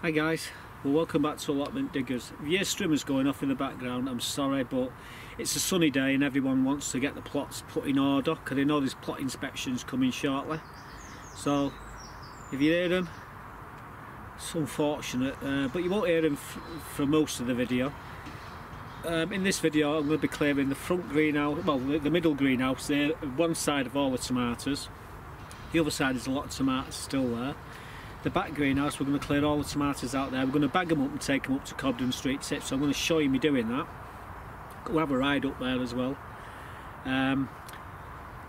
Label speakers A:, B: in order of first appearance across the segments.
A: Hi guys, well welcome back to Allotment Diggers. If your strimmer's going off in the background, I'm sorry, but it's a sunny day and everyone wants to get the plots put in order because they know there's plot inspections coming shortly. So if you hear them, it's unfortunate, but you won't hear them for most of the video. In this video I'm going to be clearing the front greenhouse, well the middle greenhouse there, one side of all the tomatoes. The other side is a lot of tomatoes still there. The back greenhouse, we're going to clear all the tomatoes out there. We're going to bag them up and take them up to Cobden Street Tip, so I'm going to show you me doing that. We'll have a ride up there as well. We're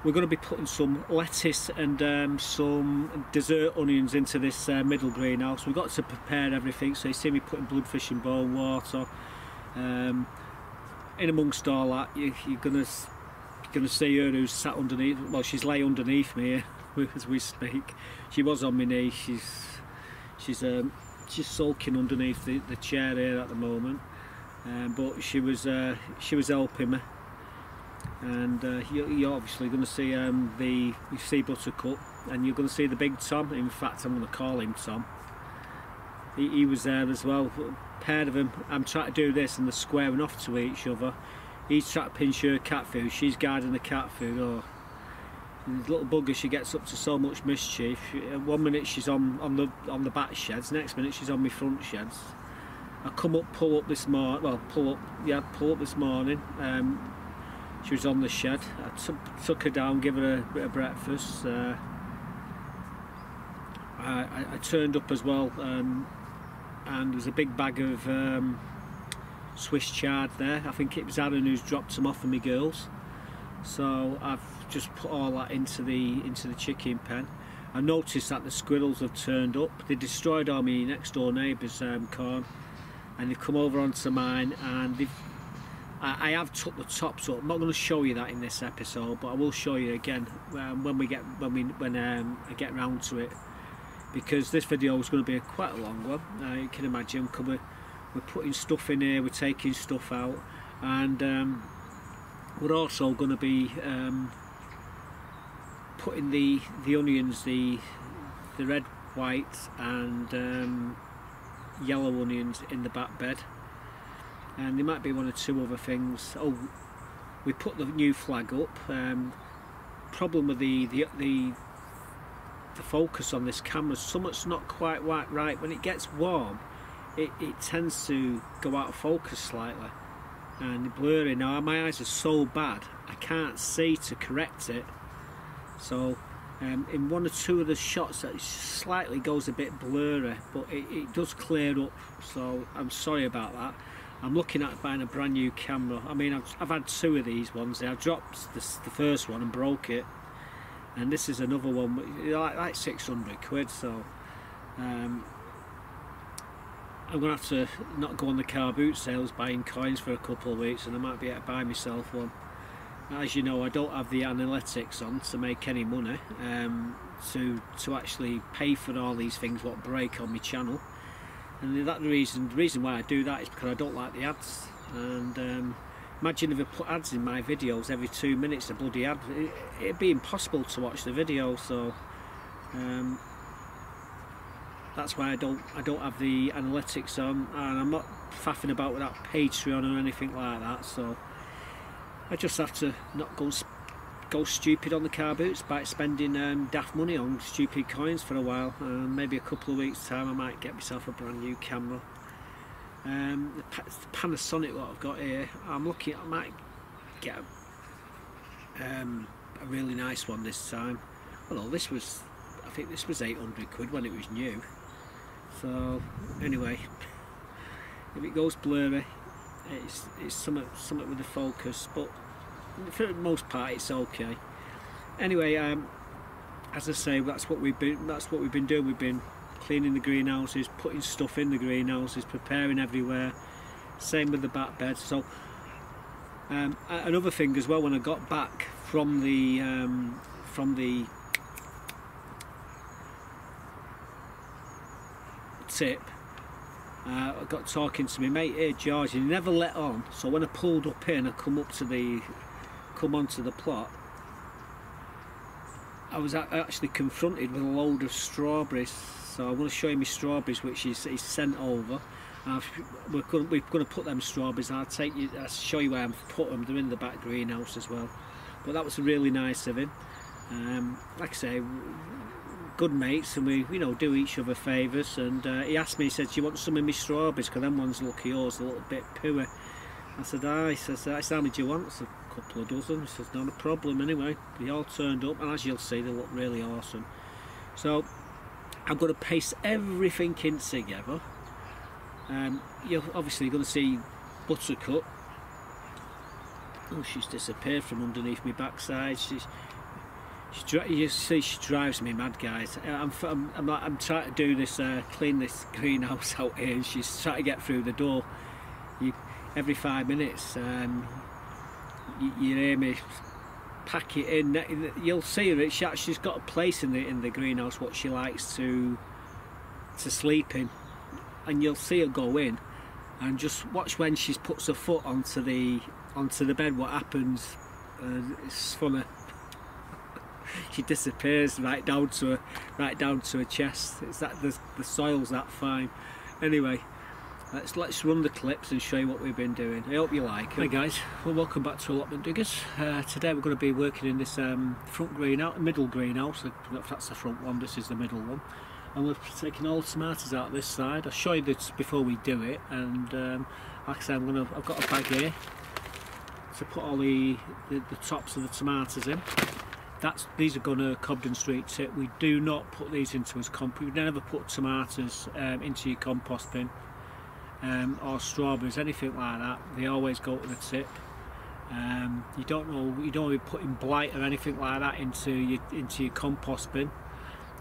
A: going to be putting some lettuce and some dessert onions into this middle greenhouse. We've got to prepare everything, so you see me putting bloodfish in boil water. In amongst all that, you're going to see her who's sat underneath, well she's lay underneath me here as we speak. She was on my knee, she's sulking underneath the chair here at the moment, but she was helping me. And you're obviously going to see the sea buttercup, and you're going to see the big Tom. In fact, I'm going to call him Tom. He was there as well. A pair of them. I'm trying to do this, and they're squaring off to each other. He's trying to pinch her cat food. She's guarding the cat food. Oh, the little bugger, she gets up to so much mischief. One minute she's on the back sheds. Next minute she's on my front sheds. I pull up this morning. Well, pull up this morning. She was on the shed. I took her down, give her a bit of breakfast. I turned up as well, and there's a big bag of Swiss chard there. I think it was Aaron who's dropped them off for me girls. So I've just put all that into the chicken pen. I noticed that the squirrels have turned up. They destroyed all my next door neighbours' corn, and they've come over onto mine, and I have took the tops up. I'm not going to show you that in this episode, but I will show you again when I get round to it, because this video is going to be quite a long one. You can imagine, we're putting stuff in here, we're taking stuff out, and we're also going to be putting the onions, the red, white and yellow onions in the back bed. And there might be one or two other things. Oh, we put the new flag up. Problem with the focus on this camera, something's not quite right. When it gets warm, it tends to go out of focus slightly and blurry. Now my eyes are so bad I can't see to correct it. So in one or two of the shots that slightly goes a bit blurry, but it does clear up. So I'm sorry about that. I'm looking at buying a brand new camera. I mean, I've had two of these ones. I dropped the first one and broke it, and this is another one, like 600 quid. So I'm gonna have to not go on the car boot sales buying coins for a couple of weeks, and I might be able to buy myself one. As you know, I don't have the analytics on to make any money to actually pay for all these things what break on my channel. And the reason why I do that is because I don't like the ads. And imagine if I put ads in my videos every 2 minutes, a bloody ad, it'd be impossible to watch the video. So that's why I don't have the analytics on, and I'm not faffing about with that Patreon or anything like that. So I just have to not go stupid on the car boots by spending daft money on stupid coins for a while. Maybe a couple of weeks time I might get myself a brand new camera. The Panasonic what I've got here, I'm looking, I might get a really nice one this time. Well, I think this was 800 quid when it was new. So anyway, if it goes blurry, it's something with the focus, but for the most part it's okay. Anyway, as I say, that's what we've been doing. We've been cleaning the greenhouses, putting stuff in the greenhouses, preparing everywhere. Same with the back bed. So another thing as well, when I got back from the tip, I got talking to my mate here, George, and he never let on. So when I pulled up in, I come onto the plot, I was actually confronted with a load of strawberries, so I'm going to show you my strawberries which he's sent over. We're going to put them strawberries. I'll show you where I've put them. They're in the back greenhouse as well. But that was really nice of him. Like I say, good mates, and we do each other favours. And he asked me, he said, "Do you want some of my strawberries? Because them ones look yours a little bit poor." I said, "Aye." He says, "How many do you want?" I said, "A couple of dozen." He says, "Not a problem." Anyway, they all turned up, and as you'll see, they look really awesome. So I'm going to paste everything in together. You're obviously going to see Buttercup. Oh, she's disappeared from underneath my backside. You see, she drives me mad, guys. I'm trying to do this, clean this greenhouse out here, and she's trying to get through the door. Every 5 minutes, you hear me pack it in. You'll see her. She's got a place in the greenhouse what she likes to sleep in, and you'll see her go in, and just watch when she puts her foot onto the bed. What happens? It's funny. She disappears right down to her chest. It's that the soil's that fine. Anyway, let's run the clips and show you what we've been doing. I hope you like it. Hey guys, well, welcome back to Allotment Diggers. Today we're going to be working in this front greenhouse, middle greenhouse. If that's the front one, this is the middle one. And we're taking all the tomatoes out this side. I'll show you this before we do it. And like I said, I've got a bag here to put all the tops of the tomatoes in. These are going to Cobden Street tip. We do not put these into as compost. We never put tomatoes into your compost bin, or strawberries, anything like that. They always go to the tip. You don't be putting blight or anything like that into your compost bin.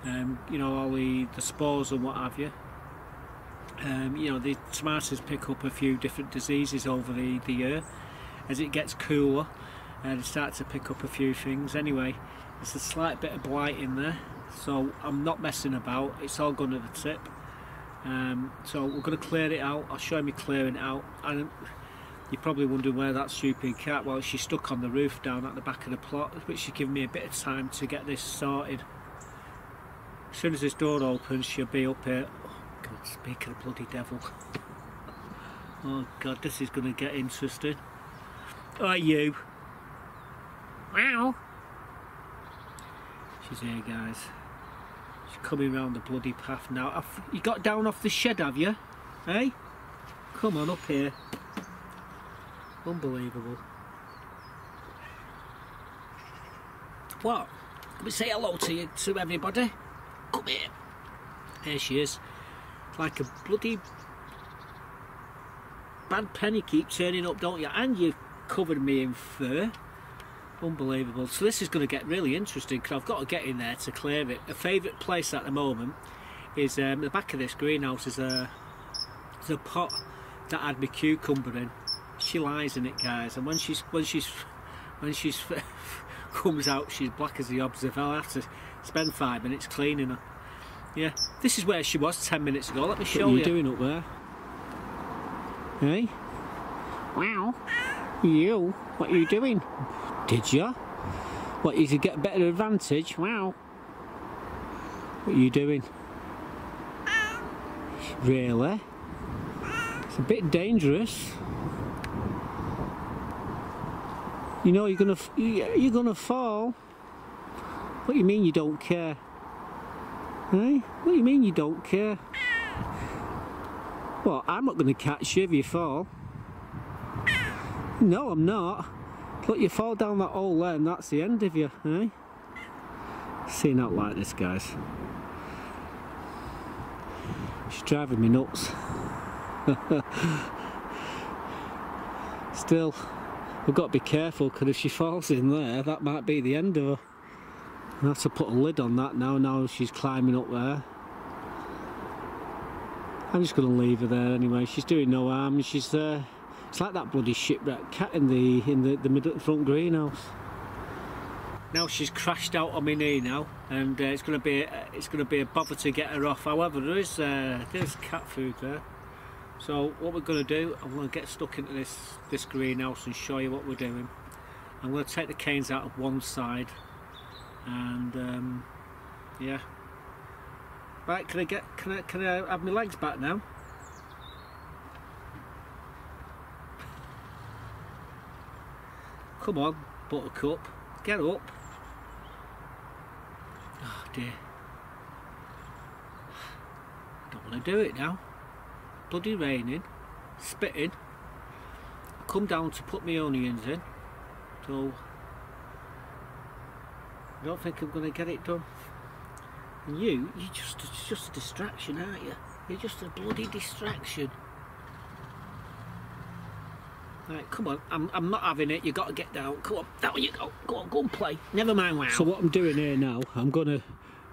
A: You know, all the spores and what have you. You know, the tomatoes pick up a few different diseases over the year. As it gets cooler, they start to pick up a few things. Anyway, there's a slight bit of blight in there, so I'm not messing about. It's all gone to the tip. So we're going to clear it out. I'll show you me clearing it out. And you're probably wondering where that stupid cat. Well, she's stuck on the roof down at the back of the plot, which is giving me a bit of time to get this sorted. As soon as this door opens, she'll be up here. Oh God, speaking of bloody devil. Oh God, this is going to get interesting. Alright, you. Wow. She's here, guys. She's coming round the bloody path now. You got down off the shed, have you? Hey? Come on up here. Unbelievable. What? Let me say hello to everybody. Come here. There she is. It's like a bloody bad penny. Keep turning up, don't you? And you've covered me in fur. Unbelievable. So this is going to get really interesting because I've got to get in there to clear it. A favourite place at the moment is the back of this greenhouse is a pot that had my cucumber in. She lies in it, guys, and when she's comes out, she's black as the observer. I'll have to spend 5 minutes cleaning her. Yeah, this is where she was 10 minutes ago. Let me show you. What are you doing up there? Hey? Wow. You? What are you doing? Did you? What, you could get a better advantage? Wow. What are you doing? Really? It's a bit dangerous. You know you're gonna fall. What do you mean you don't care? Hey? What do you mean you don't care? Well, I'm not gonna catch you if you fall. No, I'm not. Look, you fall down that hole there and that's the end of you, eh? Seeing out like this, guys. She's driving me nuts. Still, we've got to be careful because if she falls in there, that might be the end of her. I have to put a lid on that now she's climbing up there. I'm just going to leave her there anyway. She's doing no harm. She's it's like that bloody shipwrecked cat in the middle front greenhouse. Now she's crashed out on my knee now, and it's going to be a bother to get her off. However, there's cat food there. So what we're going to do, I'm going to get stuck into this greenhouse and show you what we're doing. I'm going to take the canes out of one side, and yeah. Right, can I have my legs back now? Come on, Buttercup, get up. Oh dear. Don't want to do it now. Bloody raining, spitting. I come down to put my onions in, so I don't think I'm going to get it done. And you're just a distraction, aren't you? You're just a bloody distraction. Right, come on, I'm not having it. You got to get down. Come on, down you go. Go and play. Never mind. Wow. So what I'm doing here now, I'm going to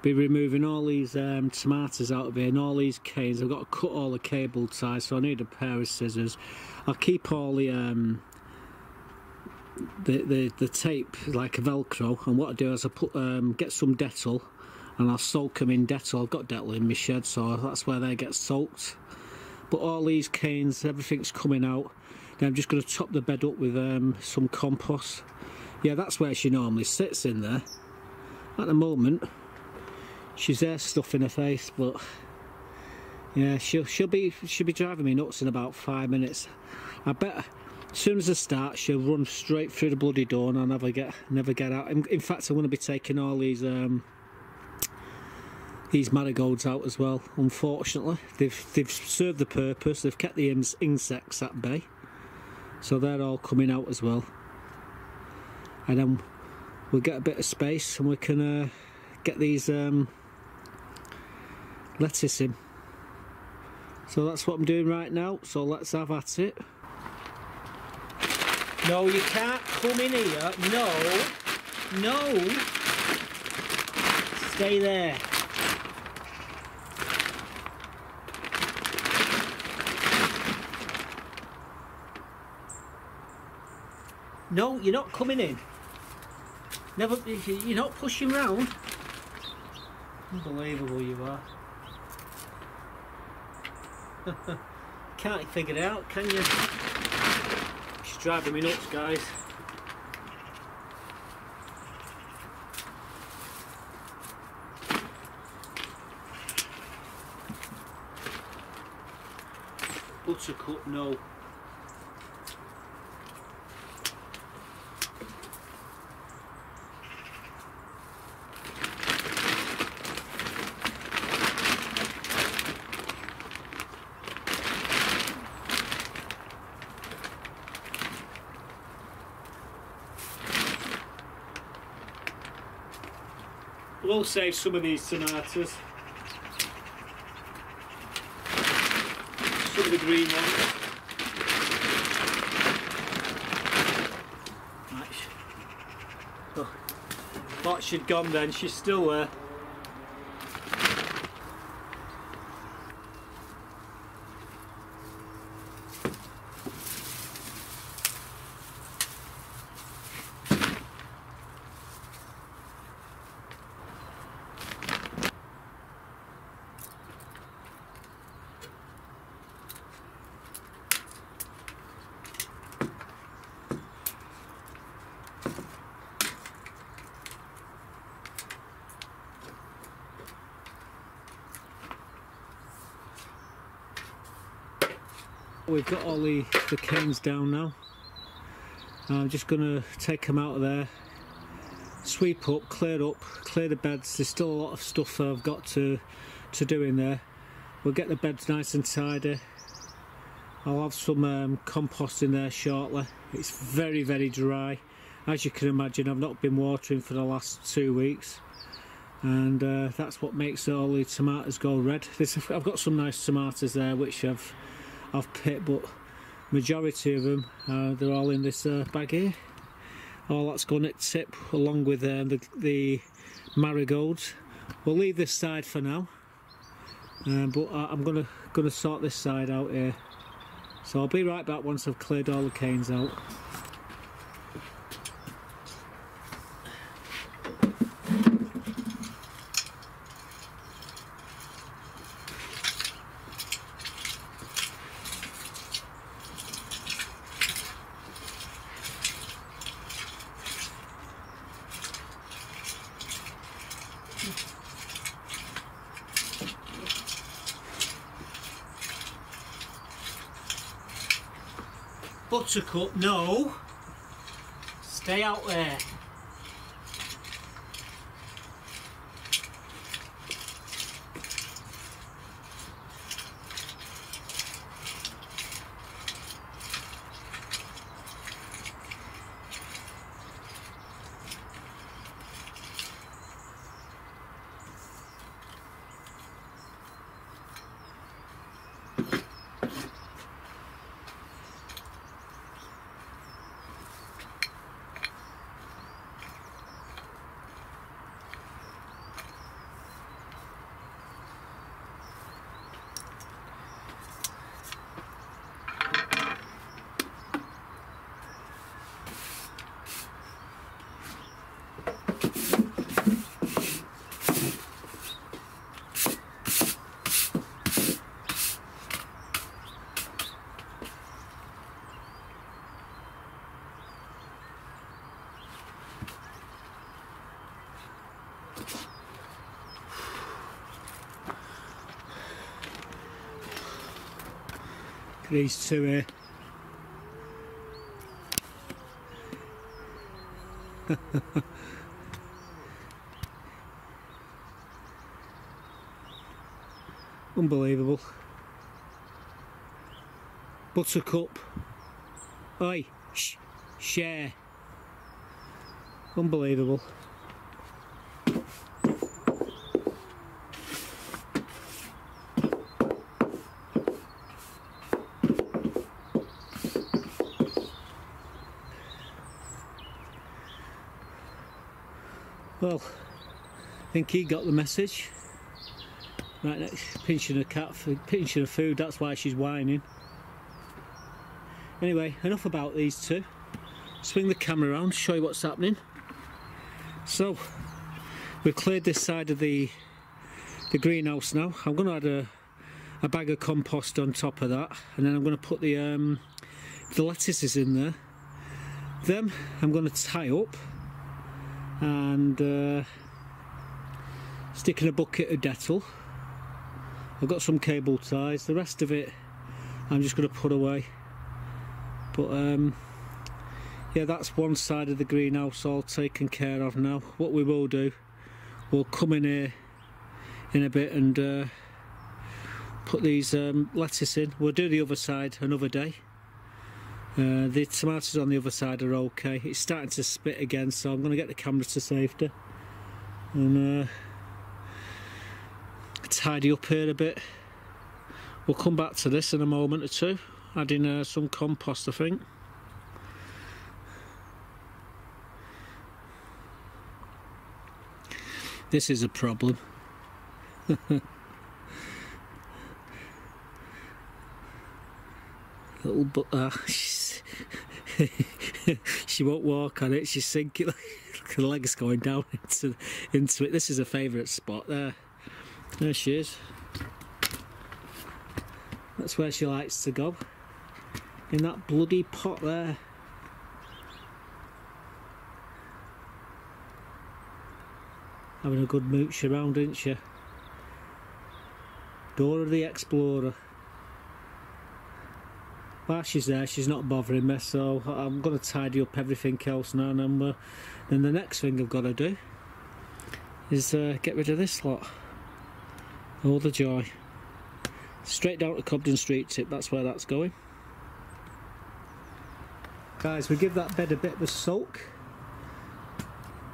A: be removing all these tomatoes out of here and all these canes. I've got to cut all the cable ties, so I need a pair of scissors. I'll keep all the tape like a Velcro, and what I do is I put get some Dettol and I'll soak them in Dettol. I've got Dettol in my shed, so that's where they get soaked. But all these canes, everything's coming out. Now I'm just going to top the bed up with some compost. Yeah, that's where she normally sits, in there. At the moment, she's there stuffing her face, but yeah, she'll be driving me nuts in about 5 minutes. I bet as soon as I start, she'll run straight through the bloody door and I'll never get out. In fact, I'm going to be taking all these marigolds out as well. Unfortunately, they've served the purpose. They've kept the insects at bay, so they're all coming out as well. And then we'll get a bit of space and we can get these lettuce in. So that's what I'm doing right now, so let's have at it. No, you can't come in here. No. Stay there. No, you're not coming in. Never. You're not pushing round. Unbelievable you are. Can't figure it out, can you? She's driving me nuts, guys. Buttercup, no. We'll save some of these tomatoes. Some of the green ones. Right. Oh, thought she'd gone then, she's still there. We've got all the canes down now. I'm just going to take them out of there, sweep up, clear the beds. There's still a lot of stuff I've got to do in there. We'll get the beds nice and tidy. I'll have some compost in there shortly. It's very, very dry. As you can imagine, I've not been watering for the last 2 weeks, and that's what makes all the tomatoes go red. I've got some nice tomatoes there which I've picked, but majority of them they're all in this bag here. All that's going at tip, along with the marigolds. We'll leave this side for now, but I'm gonna sort this side out here. So I'll be right back once I've cleared all the canes out. Buttercup, no! Stay out there. These two here. Unbelievable. Buttercup. Oi, share. Unbelievable. Well, I think he got the message. Right next, pinching a cat, pinching her food, that's why she's whining. Anyway, enough about these two. Swing the camera around, show you what's happening. So, we've cleared this side of the greenhouse now. I'm going to add a bag of compost on top of that, and then I'm going to put the lettuces in there. Them I'm going to tie up and stick in a bucket of Dettol. I've got some cable ties, the rest of it I'm just going to put away. But yeah, that's one side of the greenhouse all taken care of now. What we will do, we'll come in here in a bit and put these lettuce in. We'll do the other side another day. The tomatoes on the other side are okay. It's starting to spit again, so I'm going to get the camera to safety and tidy up here a bit. We'll come back to this in a moment or two, adding some compost, I think. This is a problem. Little she won't walk on it, she's sinking. Look at the legs going down into it. This is a favourite spot there. There she is. That's where she likes to go. In that bloody pot there. Having a good mooch around, isn't she? Dora the Explorer. While she's there, she's not bothering me, so I'm going to tidy up everything else now. And then the next thing I've got to do is get rid of this lot. All the joy. Straight down to Cobden Street tip, that's where that's going. Guys, we give that bed a bit of a soak.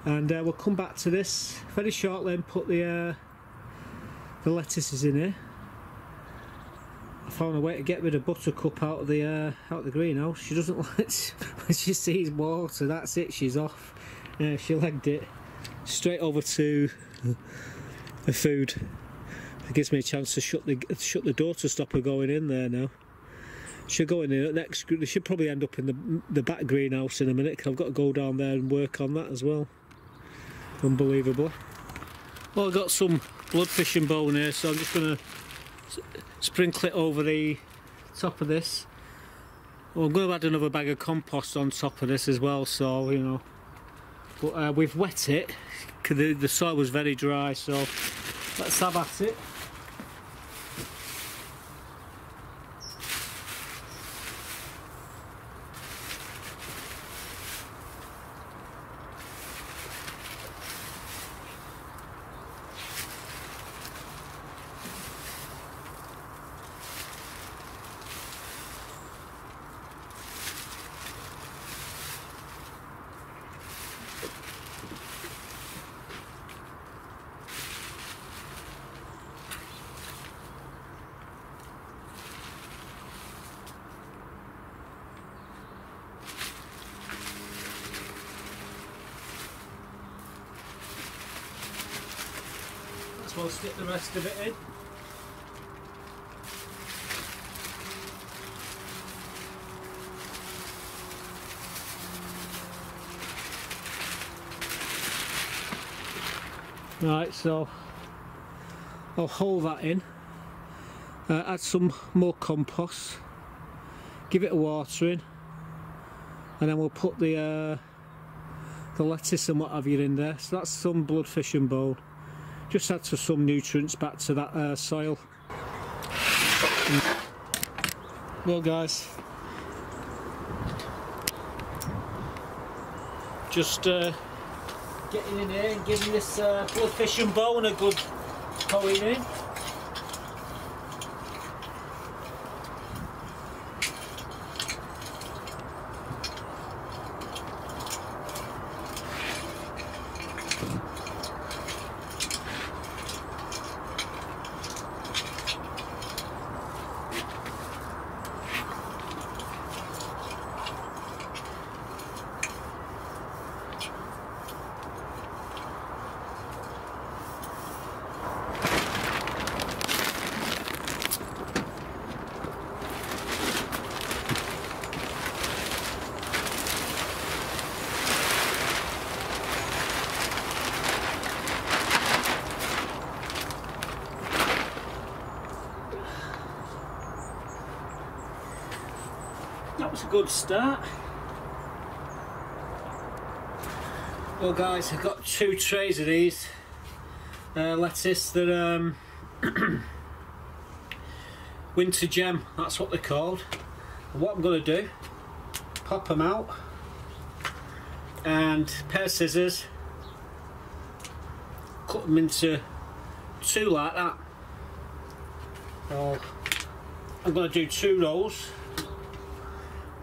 A: And we'll come back to this very shortly and put the lettuces in here. I found a way to get rid of Buttercup out of the greenhouse. She doesn't like when she sees water. That's it. She's off. Yeah, she legged it straight over to the food. It gives me a chance to shut the door to stop her going in there now. She'll go in there next. She'll probably end up in the back greenhouse in a minute, because I've got to go down there and work on that as well. Unbelievable. Well, I've got some blood fishing bone here, so I'm just going to sprinkle it over the top of this. Well, I'm going to add another bag of compost on top of this as well, so you know. But we've wet it because the soil was very dry, so let's have at it. So I'll stick the rest of it in. Right, so I'll hold that in, add some more compost, give it a watering, and then we'll put the lettuce and what have you in there. So that's some bloodfish and bone. Just add some nutrients back to that soil. Well guys, just getting in here and giving this bloodfish and bone a good going in. That was a good start. Well guys, I've got 2 trays of these lettuce that winter gem, that's what they're called. And what I'm going to do, pop them out and a pair of scissors, cut them into 2 like that. So I'm going to do 2 rows.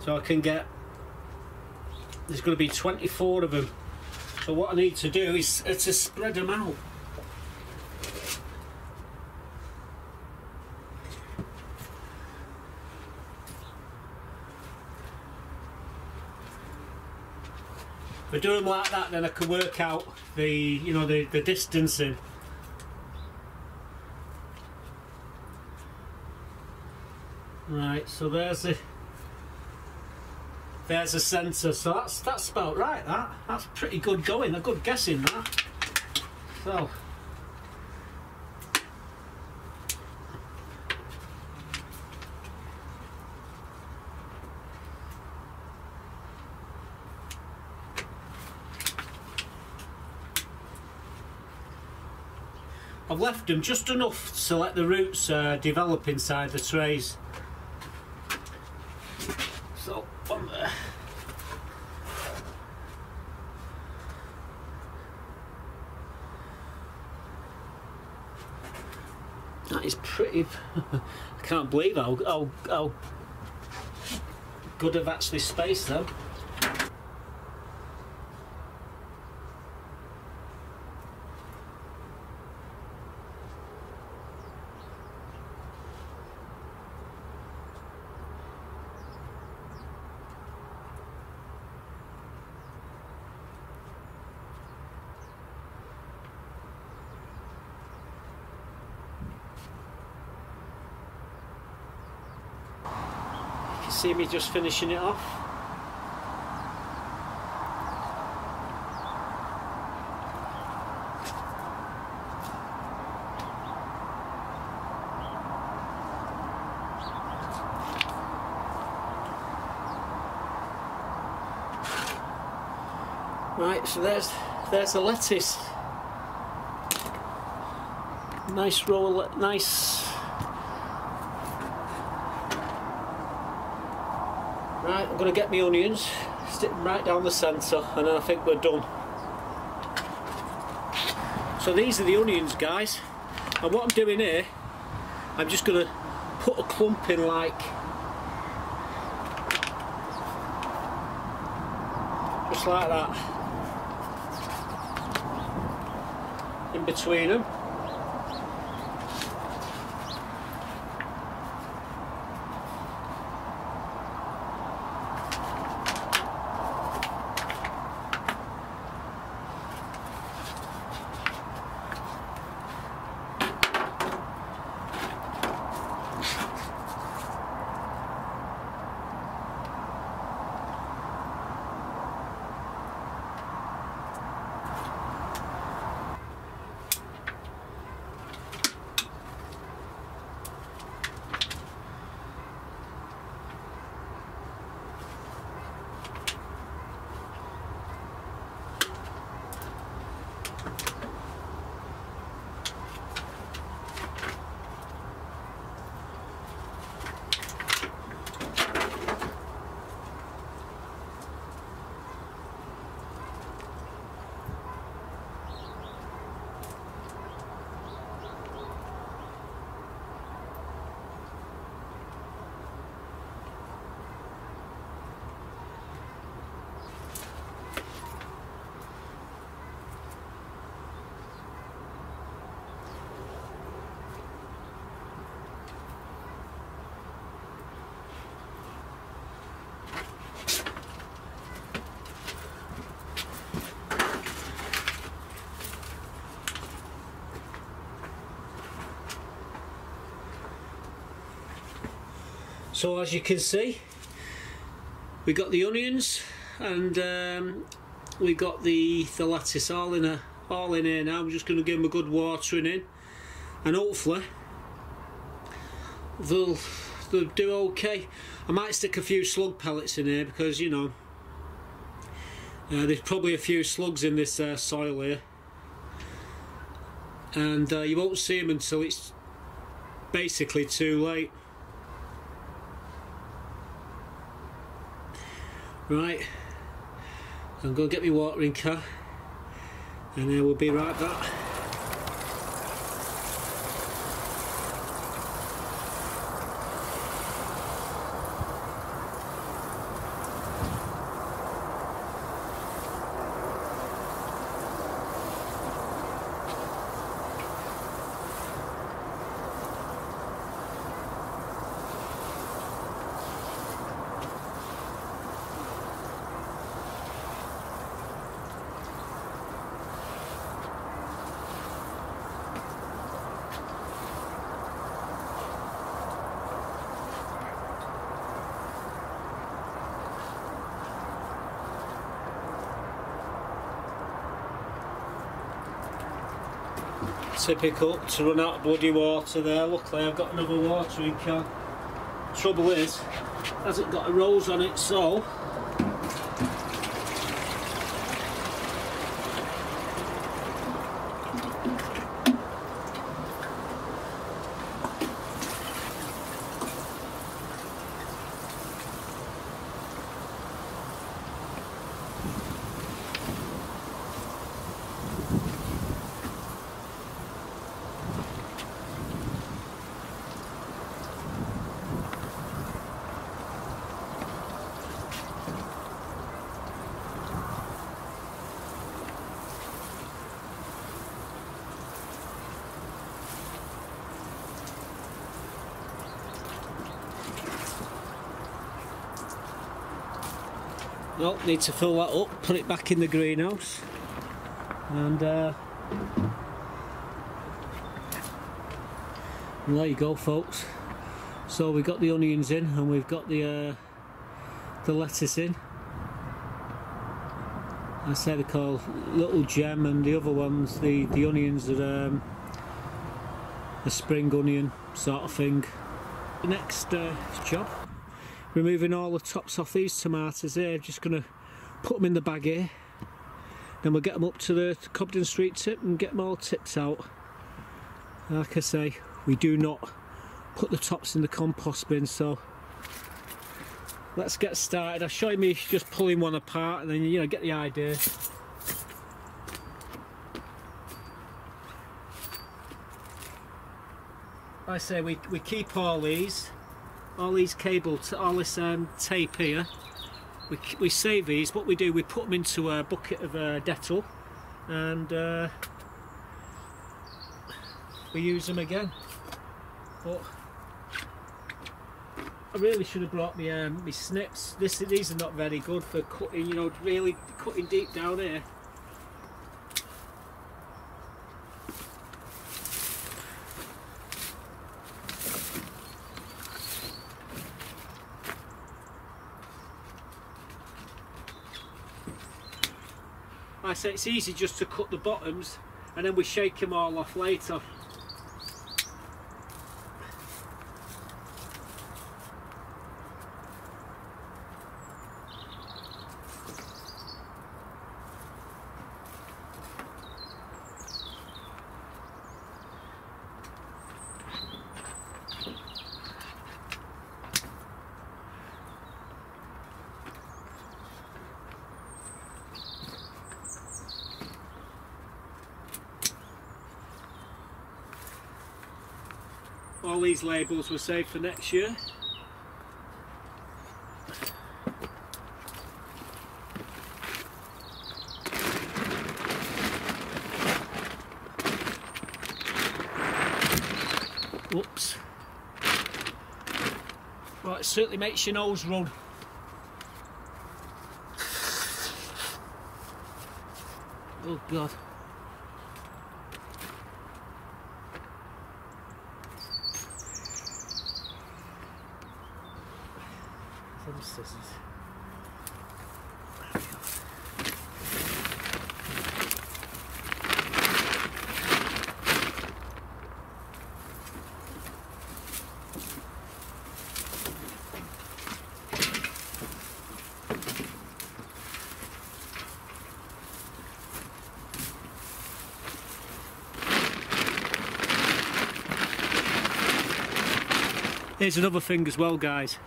A: So I can get, there's going to be 24 of them. So what I need to do is to spread them out. If I do them like that, then I can work out the, you know, the distancing. Right, so there's the centre, so that's about right. That's pretty good going. A good guessing that. So I've left them just enough to let the roots develop inside the trays. So on there. That is pretty. I can't believe how good I've actually spaced them. See me just finishing it off. Right, so there's the lettuce. Nice roll, nice. Right, I'm going to get my onions, stick them right down the centre, and then I think we're done. So these are the onions, guys, and what I'm doing here, I'm just going to put a clump in like, just like that, in between them. So as you can see, we got the onions and we got the lettuce all in here now. I'm just going to give them a good watering in, and hopefully they'll do okay. I might stick a few slug pellets in here because, you know, there's probably a few slugs in this soil here, and you won't see them until it's basically too late. Right, I'm going to get my watering can and then we'll be right back. Typical to run out of bloody water there. Luckily I've got another watering can. Trouble is, hasn't got a rose on it, so well, need to fill that up, put it back in the greenhouse, and there you go, folks. So we've got the onions in and we've got the lettuce in. I say they're called Little Gem, and the other ones, the onions are a spring onion sort of thing. The next job, removing all the tops off these tomatoes here. Just going to put them in the bag here, then we'll get them up to the Cobden Street tip and get them all tipped out. Like I say, we do not put the tops in the compost bin, so let's get started. I'll show you me just pulling one apart and then, you know, get the idea. Like I say, we keep all these cable, all this tape here. We save these. What we do, we put them into a bucket of Dettol, and we use them again. But I really should have brought me my snips. These are not very good for cutting, you know, really cutting deep down here. I say it's easy just to cut the bottoms and then we shake them all off later. All these labels were saved for next year. Whoops. Right, it certainly makes your nose run. Oh God. Some scissors. Here's another thing as well, guys.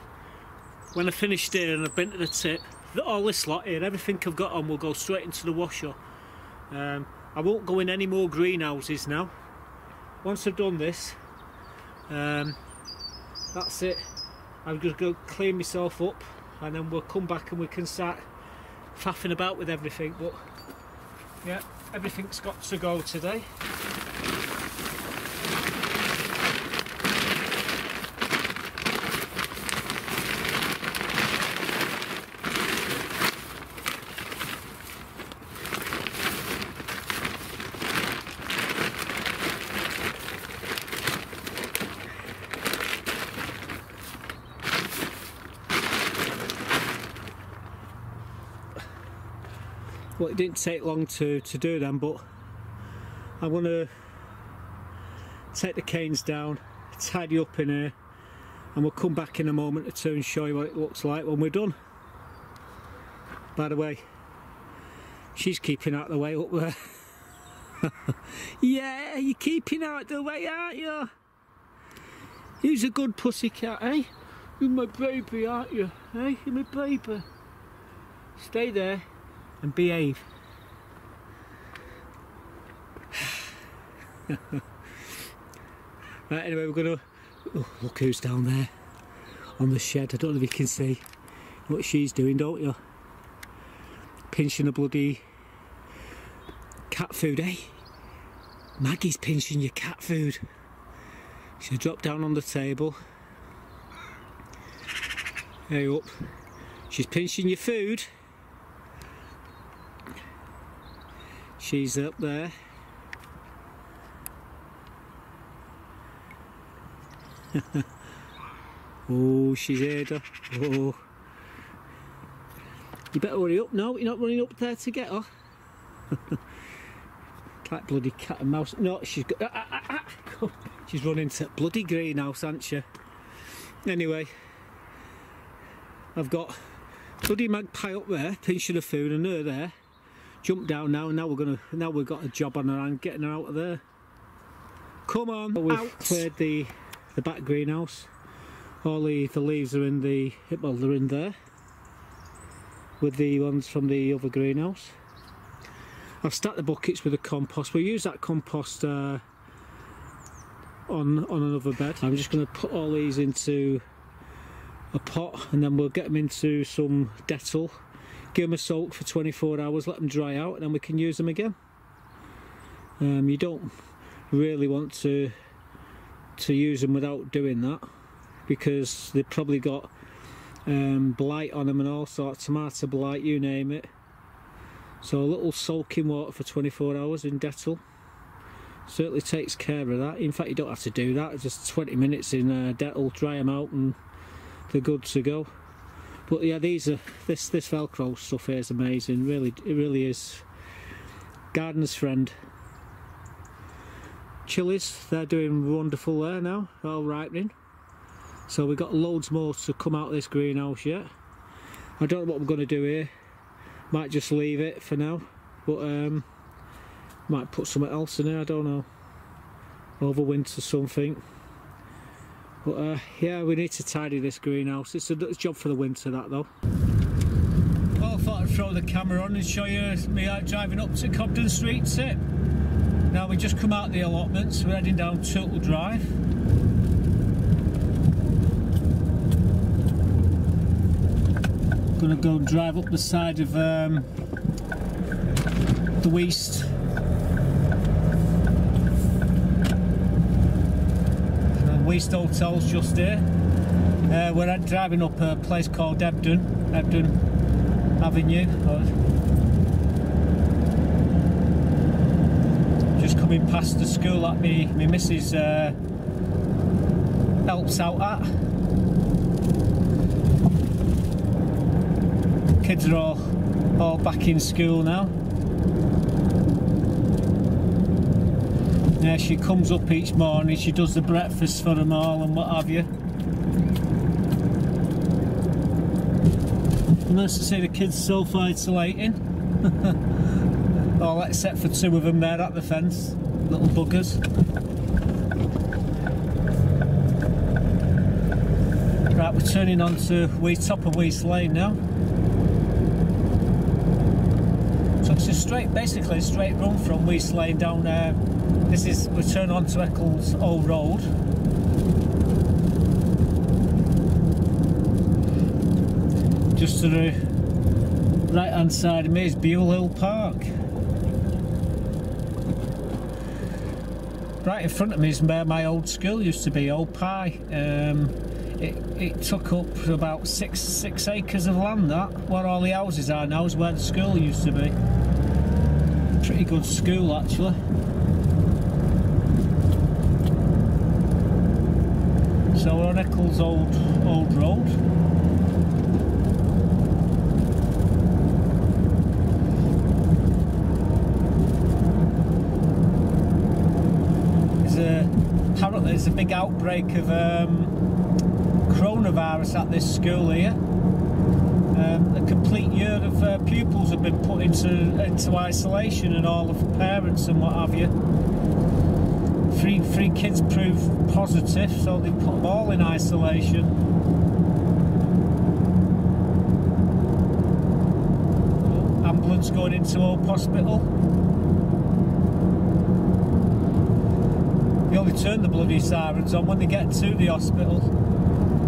A: When I finished here and I've been to the tip, all this lot here, everything I've got on will go straight into the washer. I won't go in any more greenhouses now. Once I've done this, that's it. I'm just going to clean myself up and then we'll come back and we can start faffing about with everything. But yeah, everything's got to go today. Well, it didn't take long to do them, but I'm going to take the canes down, tidy up in here, and we'll come back in a moment or two and show you what it looks like when we're done. By the way, she's keeping out of the way up there. Yeah, you're keeping out of the way, aren't you? You're a good pussycat, eh? You're my baby, aren't you? Eh? You're my baby. Stay there and behave. Right, anyway, we're gonna... Oh, look who's down there on the shed. I don't know if you can see what she's doing, don't you? Pinching a bloody cat food, eh? Maggie's pinching your cat food. She'll drop down on the table. Hey up. She's pinching your food. She's up there. Oh, she's here. Oh. You better hurry up now. You're not running up there to get her. Like bloody cat and mouse. No, she's got. She's running to bloody greenhouse, hasn't she? Anyway, I've got bloody magpie up there pinching her food, and her there. Jump down now, and now we've got a job on our hand getting her out of there. Come on, we've cleared the back greenhouse. All the leaves are in the, well, they're in there with the ones from the other greenhouse. I've stacked the buckets with the compost. We'll use that compost on another bed. I'm just going to put all these into a pot, and then we'll get them into some Dettol. Give them a soak for 24 hours, let them dry out, and then we can use them again. You don't really want to use them without doing that, because they've probably got blight on them and all sorts, tomato blight, you name it. So a little soaking water for 24 hours in Dettol certainly takes care of that. In fact, you don't have to do that, just 20 minutes in Dettol, dry them out and they're good to go. But yeah, this Velcro stuff here is amazing. Really, it really is. Gardener's friend. Chilies, they're doing wonderful there now. They're all ripening. So we've got loads more to come out of this greenhouse yet. I don't know what we're going to do here. Might just leave it for now. But might put something else in there. I don't know. Overwinter something. But yeah, we need to tidy this greenhouse. It's a job for the winter, that though. Well, I thought I'd throw the camera on and show you me out driving up to Cobden Street Tip. Now we just come out the allotments, we're heading down Turtle Drive. Gonna go drive up the side of the Weast. Weast Hotel's just here. We're driving up a place called Ebden Avenue. Just coming past the school that me missus helps out at. kids are all back in school now. Yeah, she comes up each morning, she does the breakfast for them all and what have you. Nice to see the kids self-isolating. All except for 2 of them there at the fence, little buggers. Right, we're turning on to top of Weast Lane now. So it's basically a straight run from Weast Lane down there. We're turning on to Eccles Old Road. Just to the right hand side of me is Buell Hill Park. Right in front of me is where my old school used to be, Old Pie. It took up about six acres of land. That where all the houses are now is where the school used to be. Pretty good school actually. So we're on Eccles Old Road. Apparently there's a big outbreak of coronavirus at this school here. A complete year of pupils have been put into isolation, and all of the parents and what have you. Three kids proved positive, so they put them all in isolation. Ambulance going into Hope Hospital. They only turn the bloody sirens on when they get to the hospital.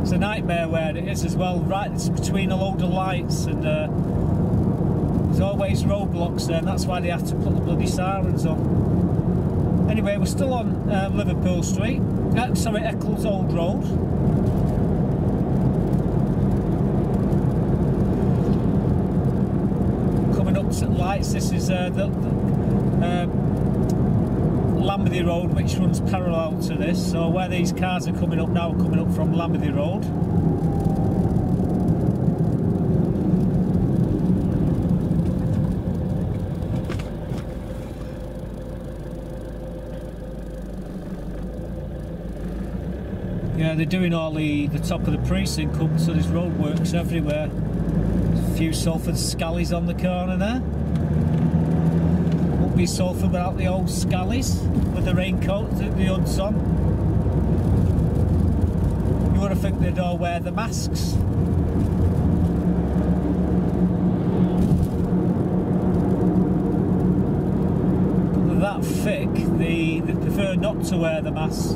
A: It's a nightmare where it is as well, right? It's between a load of lights, and there's always roadblocks there, and that's why they have to put the bloody sirens on. Anyway, we're still on Liverpool Street, sorry, Eccles Old Road. Coming up to the lights, this is Lambethy Road, which runs parallel to this. So where these cars are coming up now, are coming up from Lambethy Road. Yeah, they're doing all the top of the precinct up, so there's roadworks everywhere. There's a few Salford Scallies on the corner there. Won't be Salford without the old Scallies with the raincoat, the hoods on. You would have think they'd all wear the masks. But they're that thick, they prefer not to wear the masks.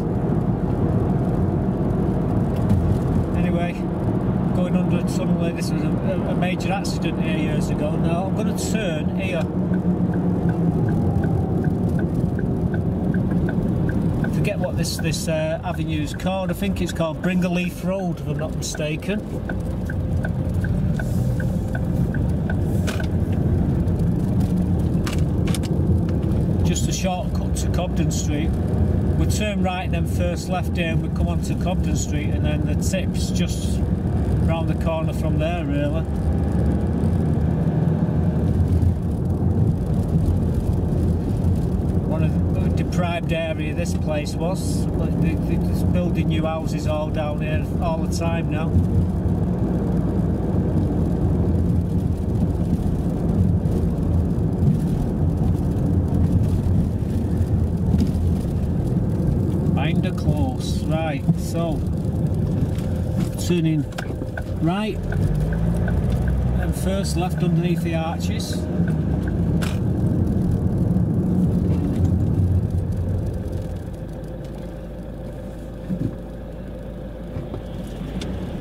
A: Anyway, going under a tunnel, this was a major accident here years ago. Now I'm going to turn here. I forget what this avenue's called. I think it's called Bringerleaf Road, if I'm not mistaken. Just a shortcut to Cobden Street. We turn right and then first left here, and we come onto Cobden Street, and then the tip's just round the corner from there, really. One of the deprived area this place was. They're building new houses all down here all the time now. Close, right, so turning right and first left underneath the arches.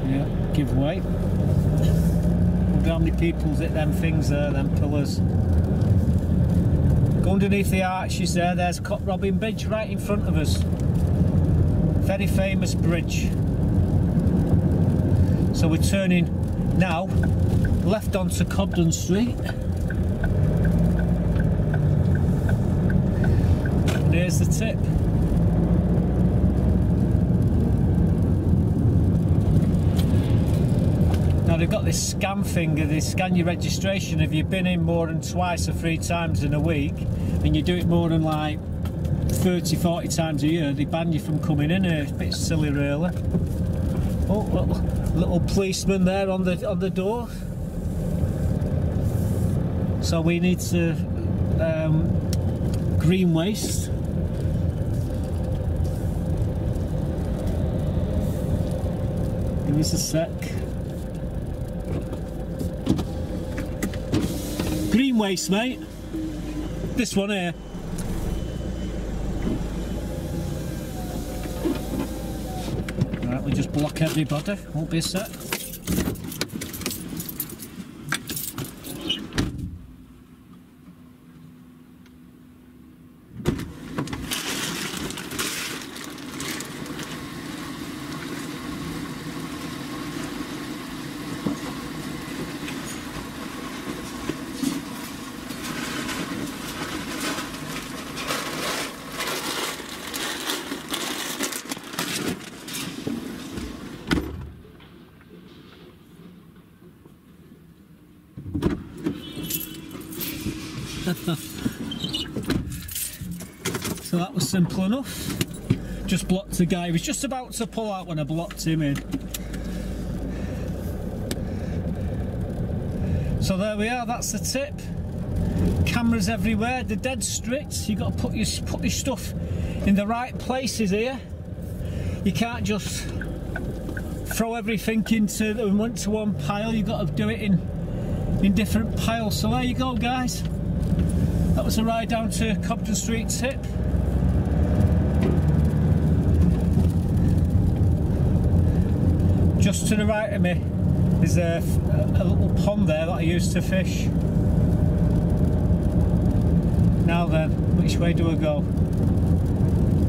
A: Yeah, give way. Wonder how many people's hit them things there, them pillars. Go underneath the arches there, there's Cot Robin Bridge right in front of us. Very famous bridge. So we're turning now left onto Cobden Street. And here's the tip. Now they've got this scan finger, they scan your registration. If you've been in more than twice or 3 times in a week, and you do it more than like 30, 40 times a year, they ban you from coming in here. It's a bit silly really. Oh, little policeman there on the door. So we need to green waste. Give us a sec. Green waste, mate. This one here. Right, we just block everybody. Won't be a sec. So that was simple enough. Just blocked the guy. He was just about to pull out when I blocked him in. So there we are, that's the tip. Cameras everywhere, they're dead strict. You've got to put your stuff in the right places here. You can't just throw everything into one pile. You've got to do it in different piles. So there you go, guys. That was a ride down to Cobden Street tip. Just to the right of me is a little pond there that I used to fish. Now then, which way do I go?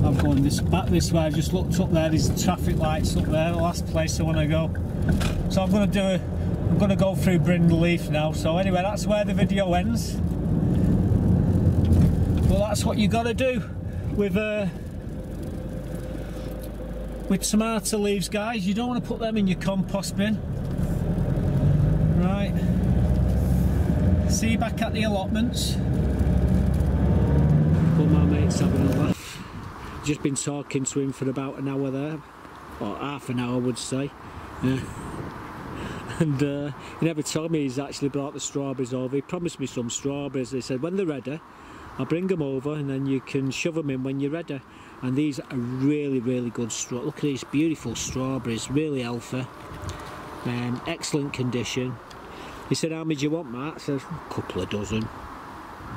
A: I'm going back this way. I just looked up there, there's traffic lights up there, the last place I want to go. So I'm going to go through Brindle Leaf now. So anyway, that's where the video ends. Well, that's what you got to do with tomato leaves, guys. You don't want to put them in your compost bin. Right. See you back at the allotments. Well, my mate's having a laugh. Just been talking to him for about an hour there, or half an hour I would say. And he never told me he's actually brought the strawberries over. He promised me some strawberries. He said when they're ready, I'll bring them over and then you can shove them in when you're ready. And these are really, really good strawberries. Look at these beautiful strawberries, really healthy. Excellent condition. He said, how many do you want, Mark? I said, a couple of dozen.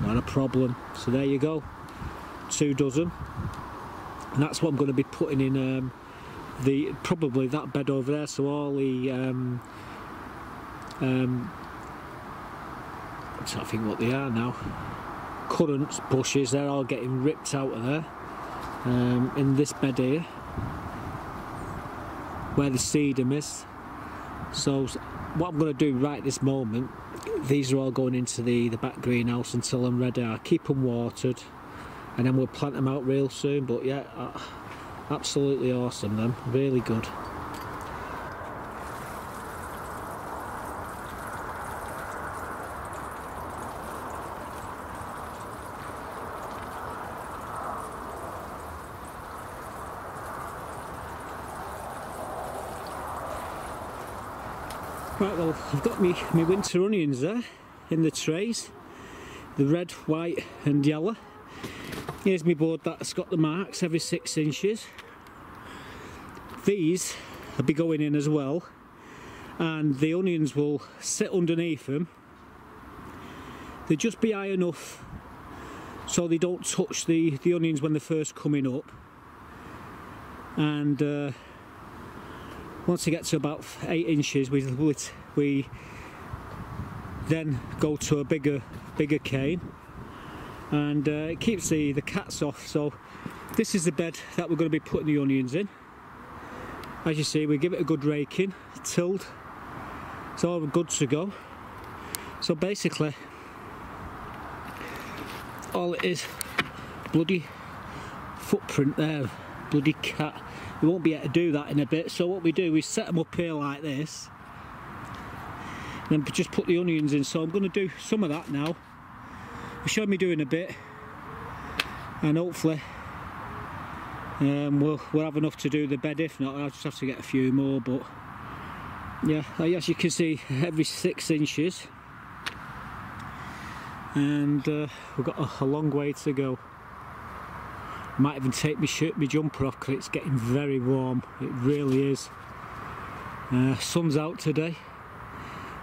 A: Not a problem. So there you go, 2 dozen. And that's what I'm going to be putting in probably that bed over there. So all the I don't think what they are now. Currant bushes, they're all getting ripped out of there. In this bed here, where the sedum is. So what I'm going to do right this moment, these are all going into the back greenhouse until I'm ready. I'll keep them watered and then we'll plant them out real soon. But yeah, absolutely awesome them, really good. Right, well, I've got my winter onions there in the trays, the red, white and yellow. Here's my board that's got the marks every 6 inches. These will be going in as well, and the onions will sit underneath them. They'll just be high enough so they don't touch the onions when they're first coming up. And once you get to about 8 inches, we then go to a bigger cane, and it keeps the cats off. So this is the bed that we're going to be putting the onions in. As you see, we give it a good raking, tilled, it's all good to go. So basically, all it is, bloody footprint there, bloody cat. We won't be able to do that in a bit, so what we do, we set them up here like this, then just put the onions in. So I'm going to do some of that now. You showed me doing a bit, and hopefully we'll have enough to do the bed. If not, I'll just have to get a few more. But yeah, as you can see, every 6 inches, and we've got a long way to go. Might even take my jumper off because it's getting very warm. It really is. Sun's out today.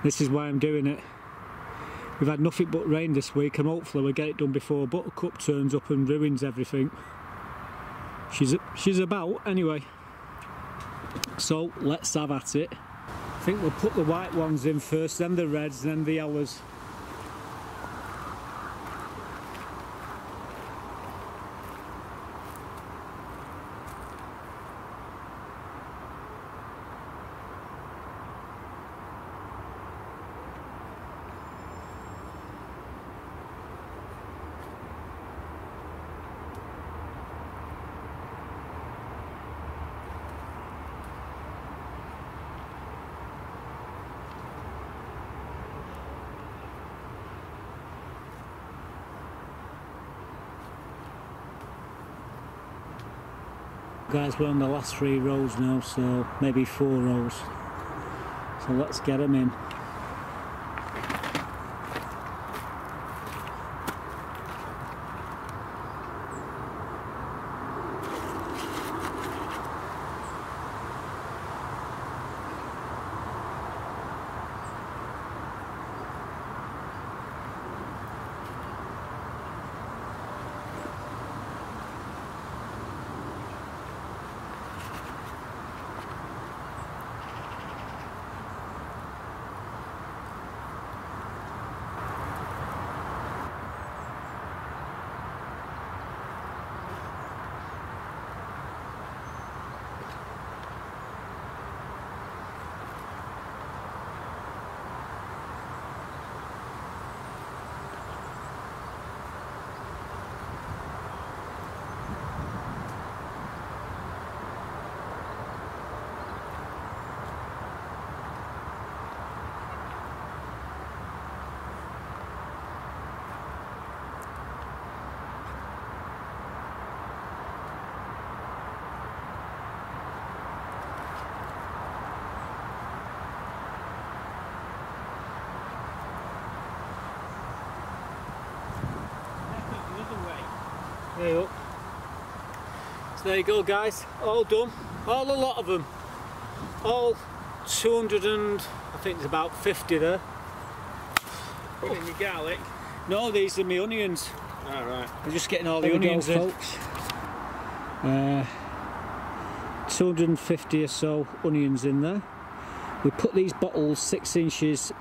A: This is why I'm doing it. We've had nothing but rain this week, and hopefully we'll get it done before Buttercup turns up and ruins everything. She's about anyway. So let's have at it. I think we'll put the white ones in first, then the reds, then the yellows. Guys, we're on the last 3 rows now, so maybe 4 rows. So let's get them in. There you go. So there you go, guys, all done, all a lot of them, all 200 and I think there's about 50 there.
B: Put in your garlic?
A: No, these are my onions.
B: Alright.
A: I'm just getting all the onions in. Folks. 250 or so onions in there. We put these bottles 6 inches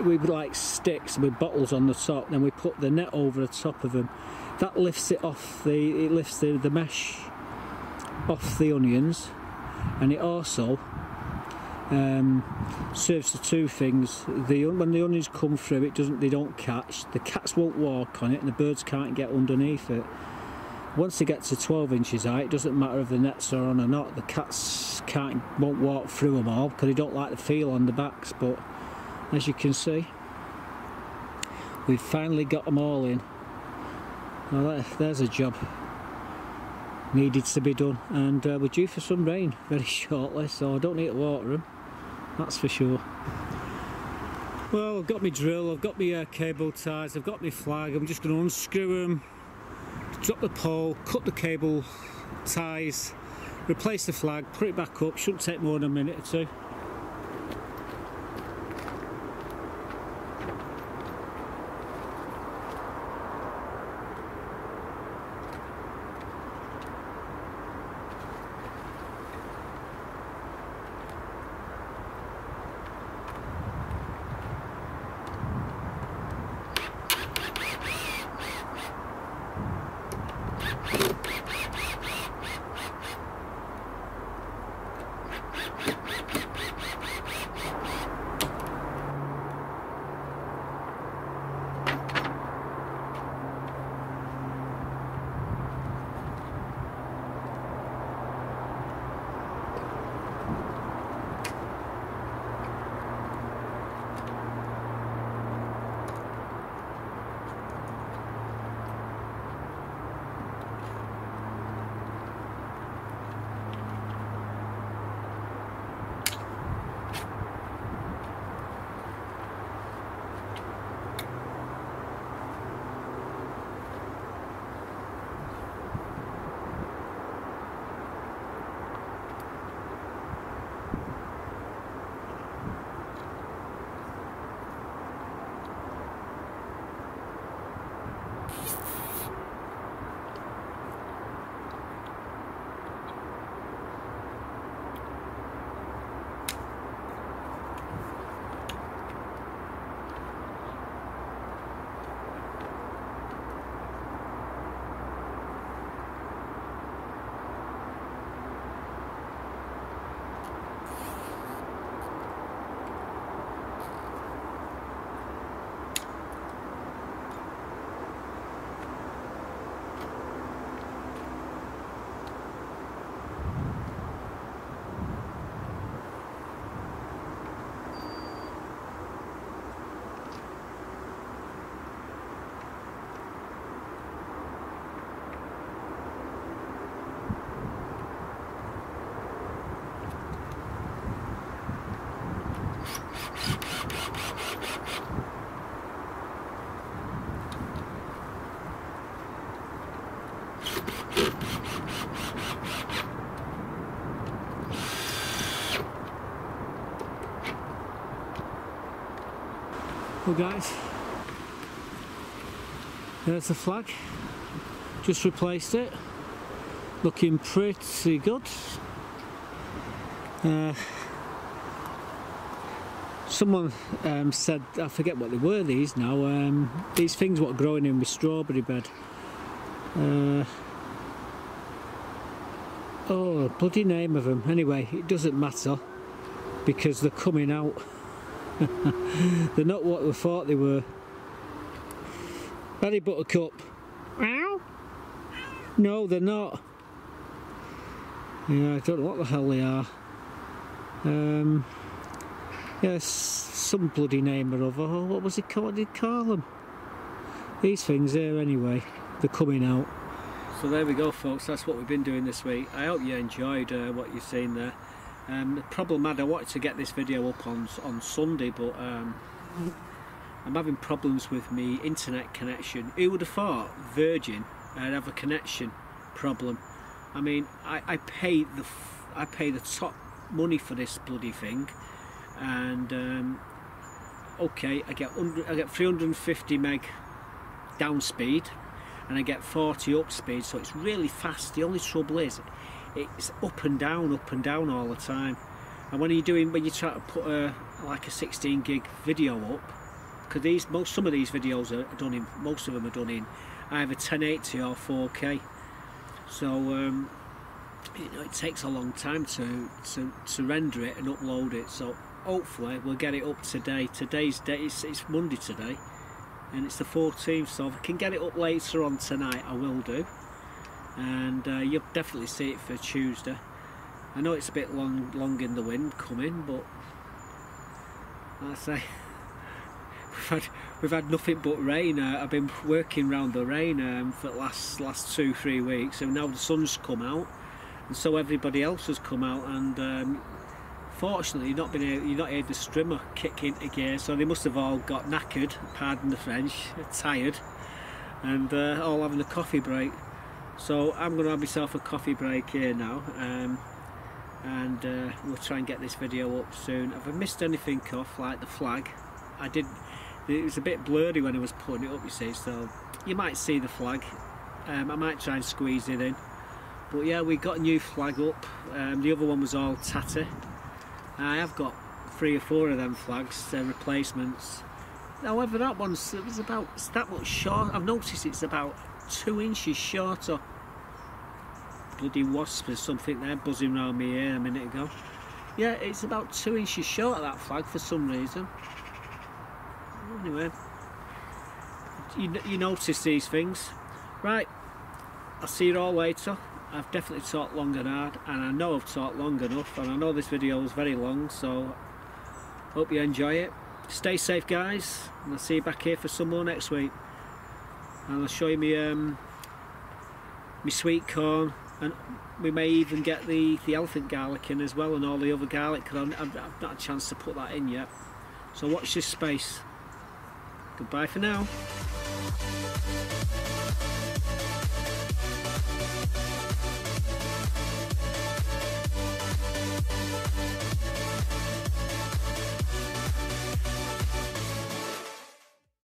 A: with like sticks with bottles on the top, then we put the net over the top of them. That lifts it off it lifts the mesh off the onions, and it also serves for 2 things. When the onions come through, they don't catch. The cats won't walk on it, and the birds can't get underneath it. Once they get to 12 inches high, it doesn't matter if the nets are on or not. The cats won't walk through them all because they don't like the feel on the backs. But as you can see, we've finally got them all in. Well, there's a job needed to be done, and we're due for some rain very shortly, so I don't need to water them, that's for sure. Well, I've got my drill, I've got my cable ties, I've got my flag. I'm just going to unscrew them, drop the pole, cut the cable ties, replace the flag, put it back up. Shouldn't take more than a minute or 2. Well guys, there's the flag, just replaced it, looking pretty good. Someone said, I forget what they were, these now, these things what are growing in my strawberry bed. Oh, bloody name of them. Anyway, it doesn't matter because they're coming out. They're not what we thought they were. Ready, Buttercup? Ow? No, they're not. Yeah, I don't know what the hell they are. Yes, some bloody name or other. Oh, what was it called? What did they call them? These things here, anyway. They're coming out. So there we go, folks. That's what we've been doing this week. I hope you enjoyed what you've seen there. The problem had, I wanted to get this video up on Sunday, but I'm having problems with my internet connection. Who would have thought Virgin would have a connection problem? I mean, I pay the top money for this bloody thing, and okay, I get 350 meg down speed, and I get 40 up speed, so it's really fast. The only trouble is, it's up and down all the time. And when you try to put like a 16 gig video up, because some of these videos are done in, most of them are done in either 1080 or 4K. So you know, it takes a long time to render it and upload it. So hopefully we'll get it up today. Today's date, it's Monday today, and it's the 14th. So if I can get it up later on tonight, I will do. And you'll definitely see it for Tuesday. I know it's a bit long in the wind coming, but like I say, we've had nothing but rain. I've been working around the rain for the last 2-3 weeks, and now the sun's come out, and so everybody else has come out. And fortunately, you're not heard the strimmer kick into gear, so they must have all got knackered, pardon the French, tired, and all having a coffee break. So I'm going to have myself a coffee break here now, and we'll try and get this video up soon. If I missed anything off, like the flag, it was a bit blurry when I was putting it up, you see, so you might see the flag. I might try and squeeze it in, but yeah, we got a new flag up. The other one was all tatty. I have got 3 or 4 of them flags, replacements. However, that one's it's that much short. I've noticed it's about 2 inches shorter. Bloody wasp or something there buzzing around me ear a minute ago. Yeah, it's about 2 inches short of that flag for some reason. Anyway, you notice these things. Right, I'll see you all later. I've definitely talked long and hard, and I know I've talked long enough, and I know this video is very long, so hope you enjoy it. Stay safe, guys, and I'll see you back here for some more next week. And I'll show you me sweet corn, and we may even get the elephant garlic in as well, and all the other garlic, because I've not had a chance to put that in yet. So watch this space. Goodbye for now.